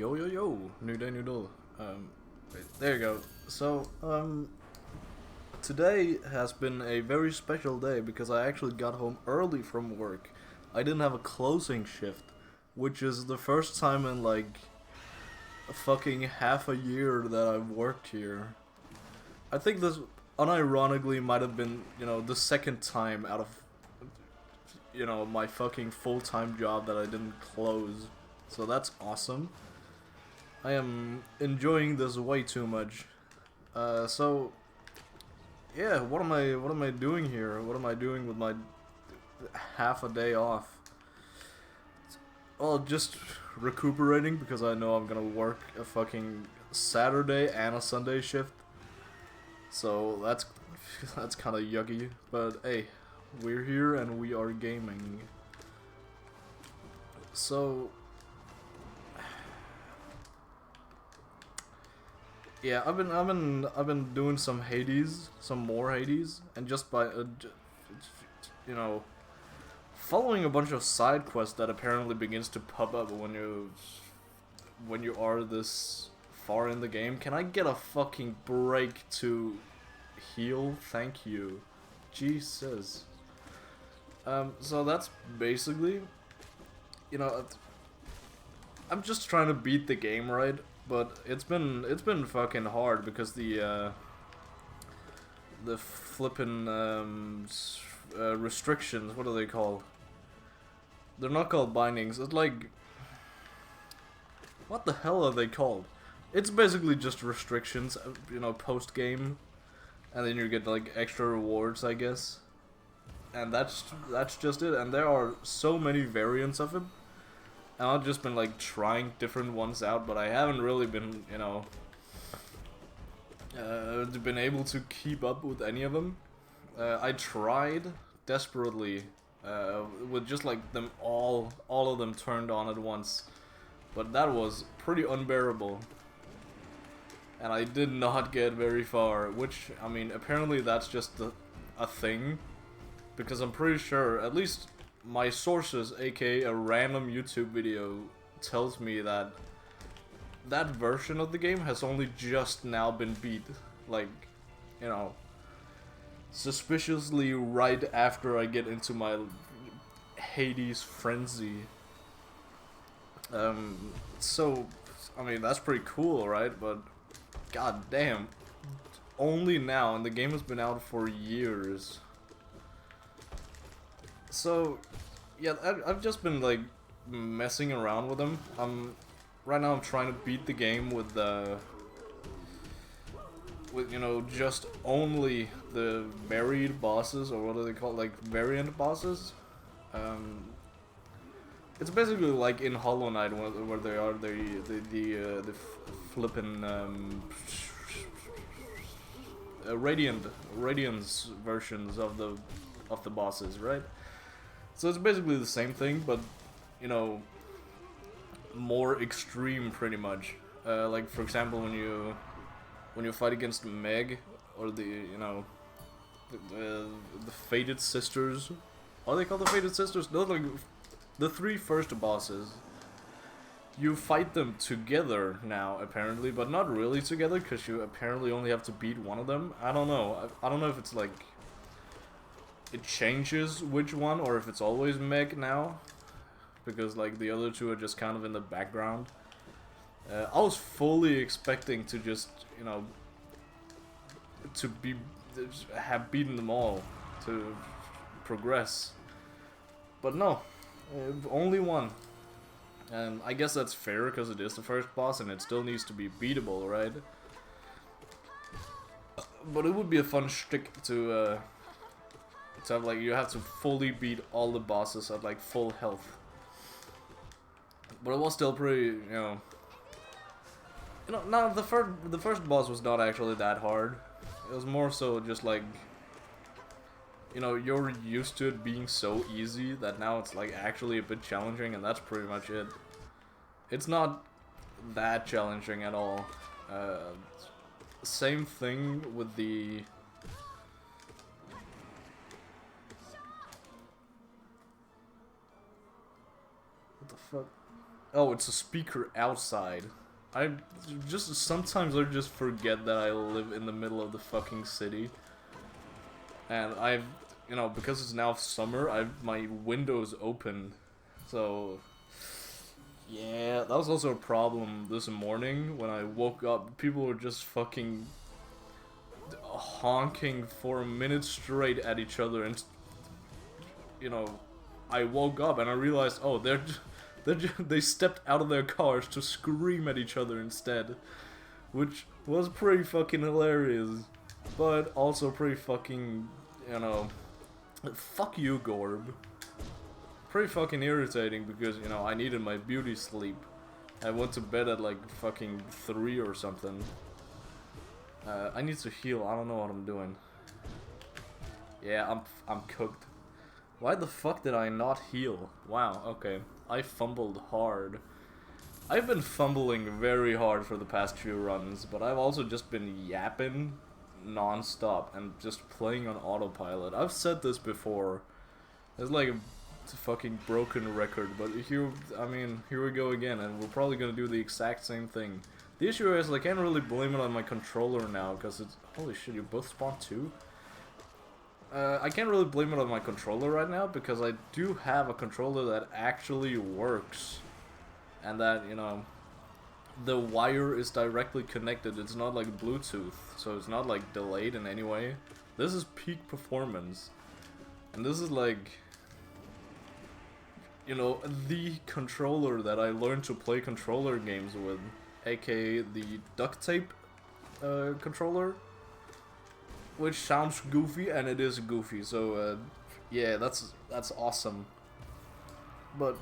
Yo yo yo, new day, new doll. Wait, there you go. So, today has been a very special day because I actually got home early from work. I didn't have a closing shift, which is the first time in like a fucking half a year that I've worked here. I think this unironically might have been, the second time out of, my fucking full-time job that I didn't close. So that's awesome. I am enjoying this way too much. So yeah, what am I doing here? What am I doing with my half a day off? Well, just recuperating because I know I'm gonna work a fucking Saturday and a Sunday shift. So that's kind of yucky, but hey, we're here and we are gaming. So yeah, I've been doing some Hades, some more Hades, and just by you know, following a bunch of side quests that apparently begins to pop up when you are this far in the game. Can I get a fucking break to heal? Thank you. Jesus. So that's basically, I'm just trying to beat the game, right? But it's been fucking hard because the flippin' restrictions. What are they called? They're not called bindings. It's like, what the hell are they called? It's basically just restrictions, post game, and then you get like extra rewards, I guess. And that's just it. And there are so many variants of it. And I've just been like trying different ones out, but I haven't really been, been able to keep up with any of them. I tried desperately with just like them all of them turned on at once, but that was pretty unbearable. And I did not get very far, which, I mean, apparently that's just a thing, because I'm pretty sure, at least my sources, aka a random YouTube video, tells me that that version of the game has only just now been beat, like, suspiciously right after I get into my Hades frenzy. So, I mean, that's pretty cool, right? But, god damn, only now, and the game has been out for years. So, yeah, I've just been, like, messing around with them. Right now I'm trying to beat the game with, just only the varied bosses, or what are they called, like, variant bosses? It's basically like in Hollow Knight, where they are the flippin' radiance versions of the bosses, right? So it's basically the same thing, but more extreme, pretty much. Like, for example, when you fight against Meg, or the Fated Sisters. Are they called the Fated Sisters? No, like the three first bosses. You fight them together now, apparently, but not really together, because you apparently only have to beat one of them. I don't know. I don't know if it's like it changes which one, or if it's always Meg now, because like the other two are just kind of in the background. I was fully expecting to just, to have beaten them all to progress, but no, only one. And I guess that's fair because it is the first boss and it still needs to be beatable, right? But it would be a fun shtick to have, like, you have to fully beat all the bosses at like full health. But it was still pretty, no, the first boss was not actually that hard. It was more so just like, you're used to it being so easy that now it's like actually a bit challenging, and that's pretty much it. It's not that challenging at all. Same thing with the... What the fuck? Oh, it's a speaker outside. I just sometimes I just forget that I live in the middle of the fucking city. And I've, you know, because it's now summer, my window's open. So yeah, that was also a problem this morning when I woke up. People were just fucking honking for a minute straight at each other, and you know, I woke up and I realized, oh, they stepped out of their cars to scream at each other instead, which was pretty fucking hilarious, but also pretty fucking, you know, fuck you, Gorb. Pretty fucking irritating because, you know, I needed my beauty sleep. I went to bed at like fucking 3 or something. I need to heal. I don't know what I'm doing. Yeah, I'm cooked. Why the fuck did I not heal? Wow, okay. I fumbled hard. I've been fumbling very hard for the past few runs, but I've also just been yapping non-stop and just playing on autopilot. I've said this before. It's like a fucking broken record, but here, I mean, here we go again, and we're probably gonna do the exact same thing. The issue is I can't really blame it on my controller now, because it's... Holy shit, you both spawned too? I can't really blame it on my controller right now, because I do have a controller that actually works. And that, you know, the wire is directly connected. It's not like Bluetooth, so it's not like delayed in any way. This is peak performance. And this is like, you know, the controller that I learned to play controller games with, aka the duct tape controller, which sounds goofy, and it is goofy. So yeah, that's awesome. But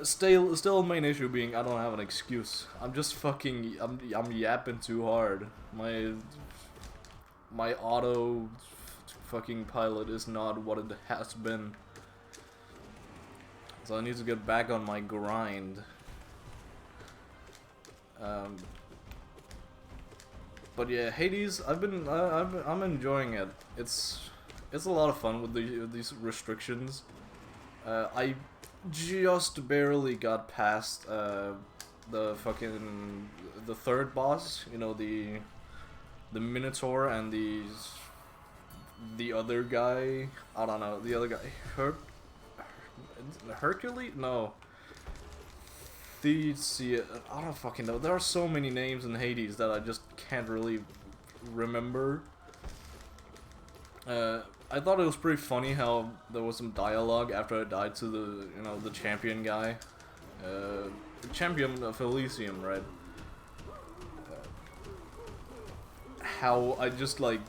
still, main issue being I don't have an excuse. I'm just fucking I'm yapping too hard. My auto fucking pilot is not what it has been. So I need to get back on my grind. But yeah, Hades, I'm enjoying it. It's a lot of fun with these restrictions. I just barely got past the third boss. You know, the Minotaur and the other guy. I don't know, the other guy. Hercules? No. I don't fucking know. There are so many names in Hades that I just can't really remember. I thought it was pretty funny how there was some dialogue after I died to the, you know, the champion guy. The champion of Elysium, right? How I just, like,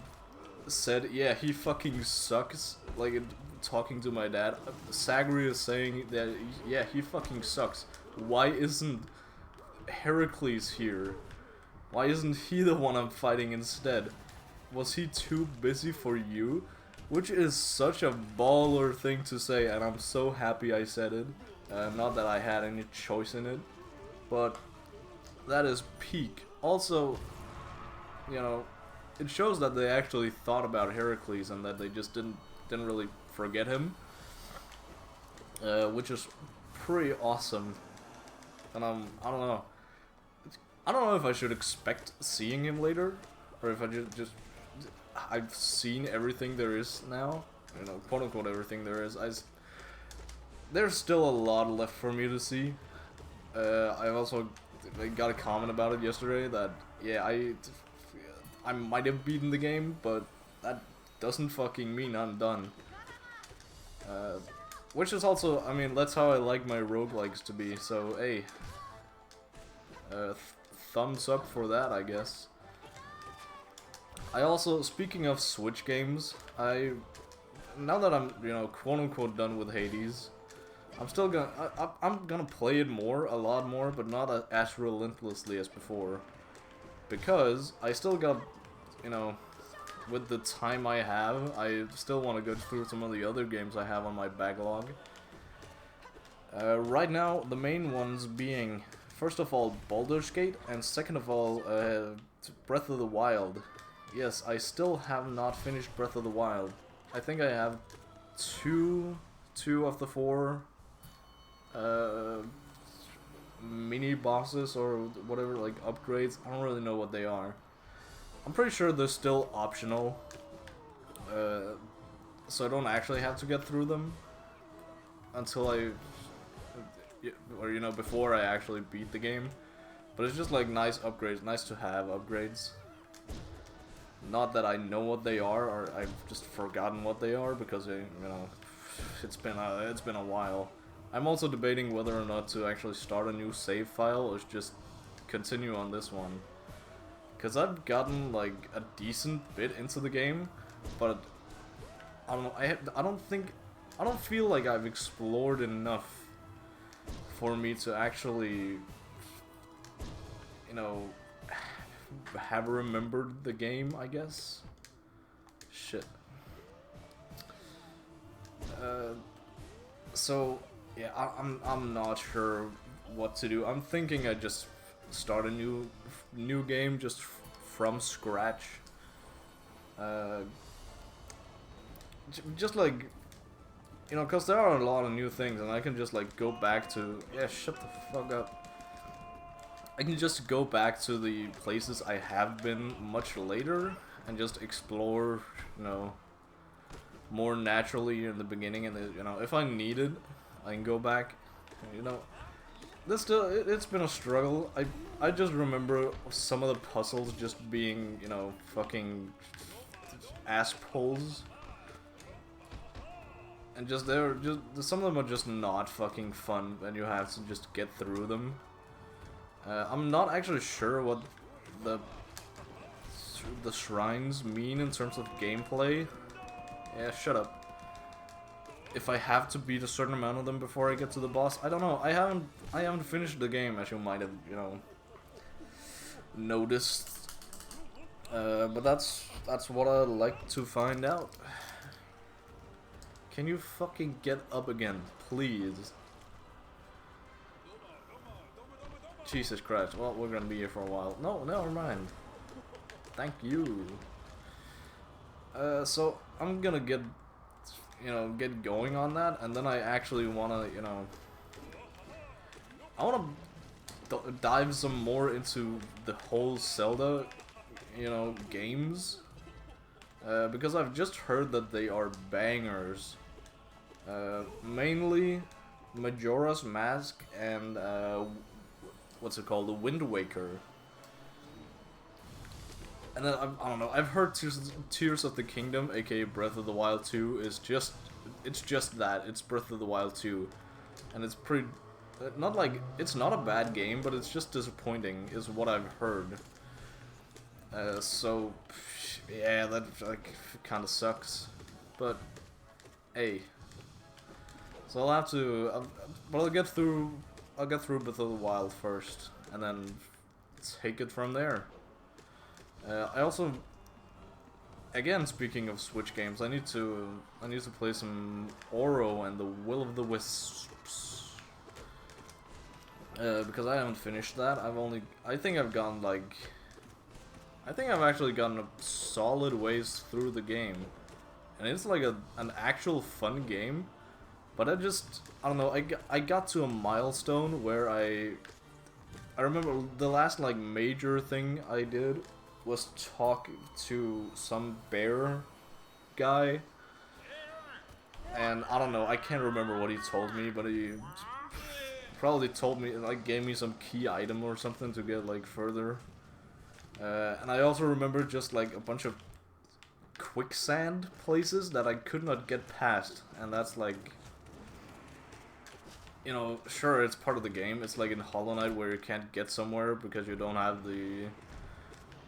said, yeah, he fucking sucks, like, talking to my dad. Sagri is saying that, yeah, he fucking sucks. Why isn't Heracles here? Why isn't he the one I'm fighting instead? Was he too busy for you? Which is such a baller thing to say, and I'm so happy I said it. Not that I had any choice in it, but that is peak. Also, you know, it shows that they actually thought about Heracles and that they just didn't really forget him, which is pretty awesome. And I don't know. I don't know if I should expect seeing him later, or if I just I've seen everything there is now. You know, quote unquote everything there is. There's still a lot left for me to see. I also got a comment about it yesterday that, yeah, I might have beaten the game, but that doesn't fucking mean I'm done. Which is also, I mean, that's how I like my roguelikes to be, so hey. Thumbs up for that, I guess. I also, speaking of Switch games, now that I'm, you know, quote unquote done with Hades, I'm still gonna, I'm gonna play it a lot more, but not as relentlessly as before. Because I still got, you know, with the time I have, I still want to go through some of the other games I have on my backlog. Right now, the main ones being, first of all, Baldur's Gate, and second of all, Breath of the Wild. Yes, I still have not finished Breath of the Wild. I think I have two of the 4 uh, mini bosses or whatever, like upgrades. I don't really know what they are. I'm pretty sure they're still optional, so I don't actually have to get through them until or you know, before I actually beat the game. But it's just like nice upgrades, nice to have upgrades. Not that I know what they are, or I've just forgotten what they are because you know, it's been a while. I'm also debating whether or not to actually start a new save file or just continue on this one. Cause I've gotten like a decent bit into the game, but I don't know. I don't feel like I've explored enough for me to actually, you know, have remembered the game, I guess. Shit. So yeah, I'm not sure what to do. I'm thinking I just start a new game just from scratch. Just like, you know, cause there are a lot of new things, and I can just like go back to shut the fuck up. I can just go back to the places I have been much later and just explore, you know, more naturally in the beginning, and you know, if I need it, I can go back. You know, it's been a struggle. I just remember some of the puzzles just being, you know, fucking ass pulls. And some of them are just not fucking fun, and you have to just get through them. I'm not actually sure what the shrines mean in terms of gameplay. Yeah, shut up. If I have to beat a certain amount of them before I get to the boss, I don't know. I haven't finished the game, as you might have, you know, noticed. But that's what I'd like to find out. Can you fucking get up again, please? Jesus Christ. Well, we're gonna be here for a while. No, never mind. Thank you. So I'm gonna get going on that, and then I actually wanna, you know, I wanna dive some more into the whole Zelda, you know, games. Because I've just heard that they are bangers. Mainly Majora's Mask and what's it called, the Wind Waker. And then I don't know. I've heard Tears of the Kingdom, aka Breath of the Wild 2, it's just that. It's Breath of the Wild 2, and it's pretty. Not like it's not a bad game, but it's just disappointing, is what I've heard. So yeah, that like kind of sucks. But hey, so I'll have to. But I'll get through Breath of the Wild first, and then take it from there. I also, again, speaking of Switch games, I need to play some Oro and the Will of the Wisps. Because I haven't finished that. I think I've actually gotten a solid ways through the game, and it's like an actual fun game. But I don't know. I got to a milestone where I remember the last like major thing I did was talk to some bear guy, and I don't know, I can't remember what he told me, but he probably told me, like, gave me some key item or something to get like further. And I also remember just like a bunch of quicksand places that I could not get past, and that's like, you know, sure, it's part of the game. It's like in Hollow Knight where you can't get somewhere because you don't have the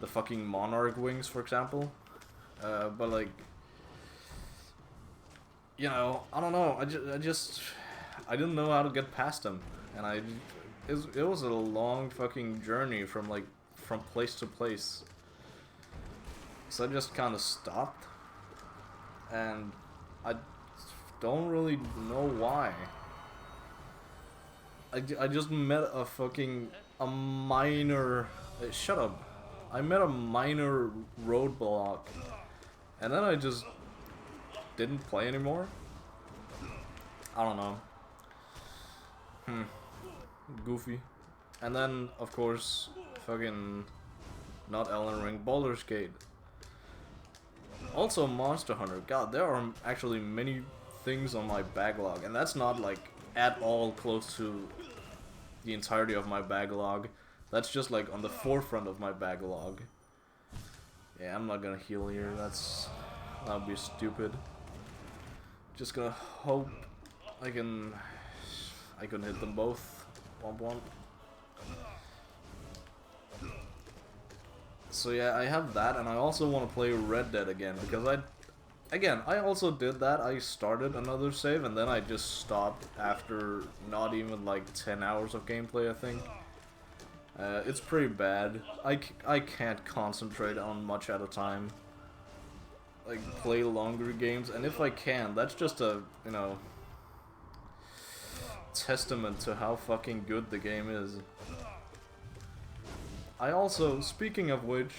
fucking monarch wings, for example. But like, you know, I don't know. I didn't know how to get past them, and it was a long fucking journey from place to place. So I just kind of stopped, and I don't really know why. I just met a minor. Shut up. I met a minor roadblock, and then I just didn't play anymore. I don't know. Goofy. And then, of course, fucking not Elden Ring, Baldur's Gate. Also Monster Hunter. God, there are actually many things on my backlog, and that's not like at all close to the entirety of my backlog. That's just like on the forefront of my backlog. Yeah, I'm not gonna heal here. That'd be stupid. Just gonna hope I can hit them both. Womp womp. So yeah, I have that, and I also want to play Red Dead again, because I also did that. I started another save, and then I just stopped after not even like 10 hours of gameplay, I think. It's pretty bad. I can't concentrate on much at a time. Like, play longer games, and if I can, that's just a, you know, testament to how fucking good the game is. I also, speaking of which,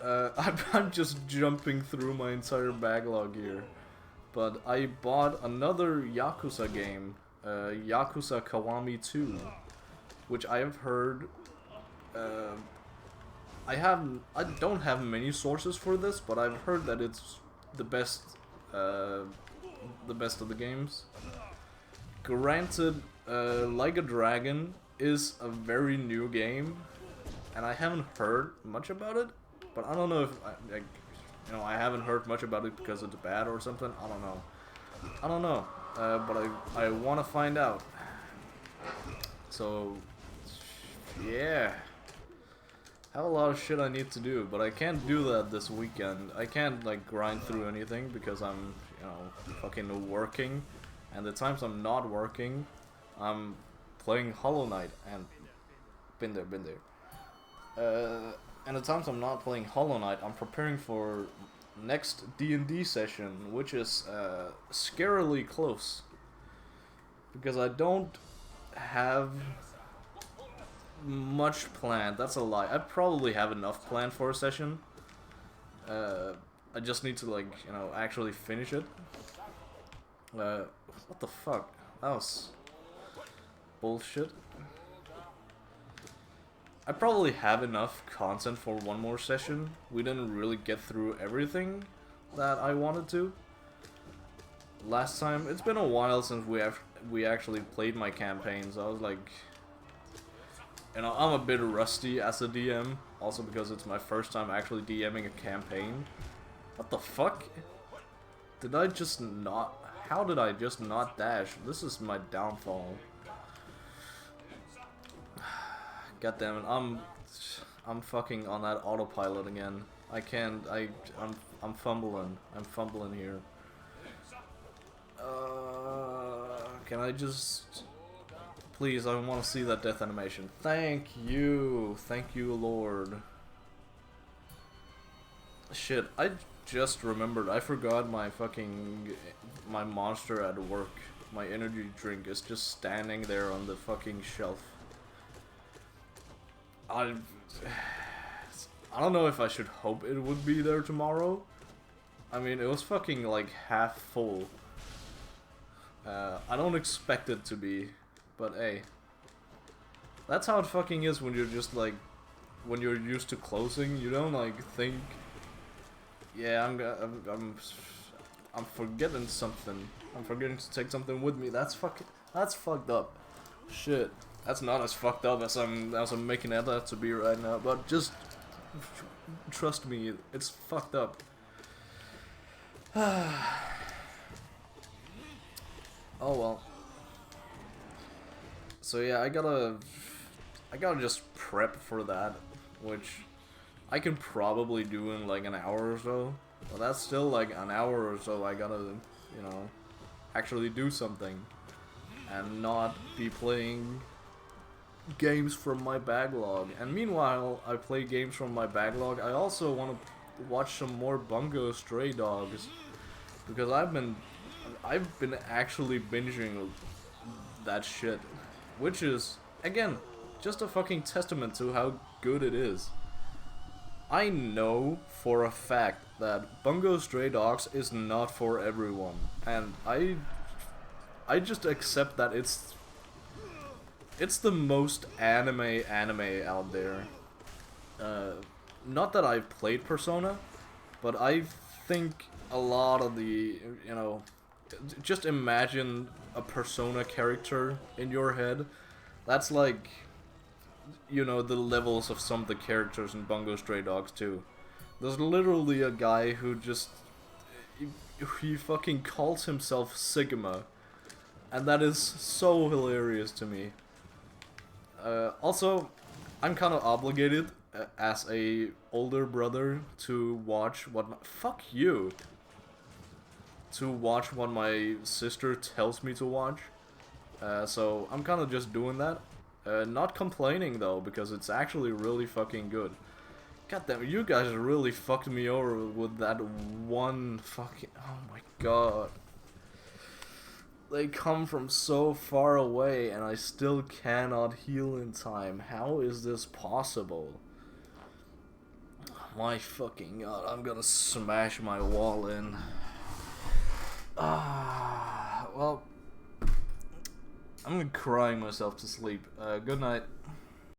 I'm just jumping through my entire backlog here, but I bought another Yakuza game, Yakuza Kiwami 2, which I have heard. I don't have many sources for this, but I've heard that it's the best of the games. Granted, Like a Dragon is a very new game, and I haven't heard much about it. But I don't know if I haven't heard much about it because it's bad or something. I don't know. But I want to find out. So yeah. I have a lot of shit I need to do, but I can't do that this weekend. I can't like grind through anything because I'm, you know, fucking working. And the times I'm not working, I'm playing Hollow Knight, and been there. And the times I'm not playing Hollow Knight, I'm preparing for next D&D session, which is scarily close. Because I don't have much planned. That's a lie. I probably have enough planned for a session. I just need to, like, you know, actually finish it. What the fuck? That was bullshit. I probably have enough content for one more session. We didn't really get through everything that I wanted to last time. It's been a while since we actually played my campaigns. I was like, you know, I'm a bit rusty as a DM, also because it's my first time actually DMing a campaign. What the fuck? Did I just not... How did I just not dash? This is my downfall. God damn it, I'm fucking on that autopilot again. I can't, I'm fumbling. I'm fumbling here. Can I just... Please, I want to see that death animation. Thank you, Lord. Shit, I just remembered. I forgot my monster at work. My energy drink is just standing there on the fucking shelf. I don't know if I should hope it would be there tomorrow. I mean, it was fucking like half full. I don't expect it to be. But hey, that's how it fucking is when you're just like, when you're used to closing. You don't like think, yeah, I'm forgetting something. I'm forgetting to take something with me. That's fucked up. Shit, that's not as fucked up as I'm making it out to be right now. But just trust me, it's fucked up. Oh well. So yeah, I gotta just prep for that, which I can probably do in like an hour or so. But that's still like an hour or so I gotta, you know, actually do something and not be playing games from my backlog. And meanwhile, I play games from my backlog. I also want to watch some more Bungo Stray Dogs, because I've been actually binging that shit. Which is, again, just a fucking testament to how good it is. I know for a fact that Bungo Stray Dogs is not for everyone. And I just accept that it's it's the most anime out there. Not that I've played Persona, but I think a lot of the, you know, just imagine a Persona character in your head. That's like, you know, the levels of some of the characters in Bungo Stray Dogs too. There's literally a guy who just, he fucking calls himself Sigma, and that is so hilarious to me. Also, I'm kind of obligated as a older brother to watch what fuck you. To watch what my sister tells me to watch. So I'm kind of just doing that. Not complaining though, because it's actually really fucking good. God damn, you guys really fucked me over with that one fucking... Oh my god. They come from so far away and I still cannot heal in time. How is this possible? My fucking god, I'm gonna smash my wall in. Well, I'm crying myself to sleep. Good night.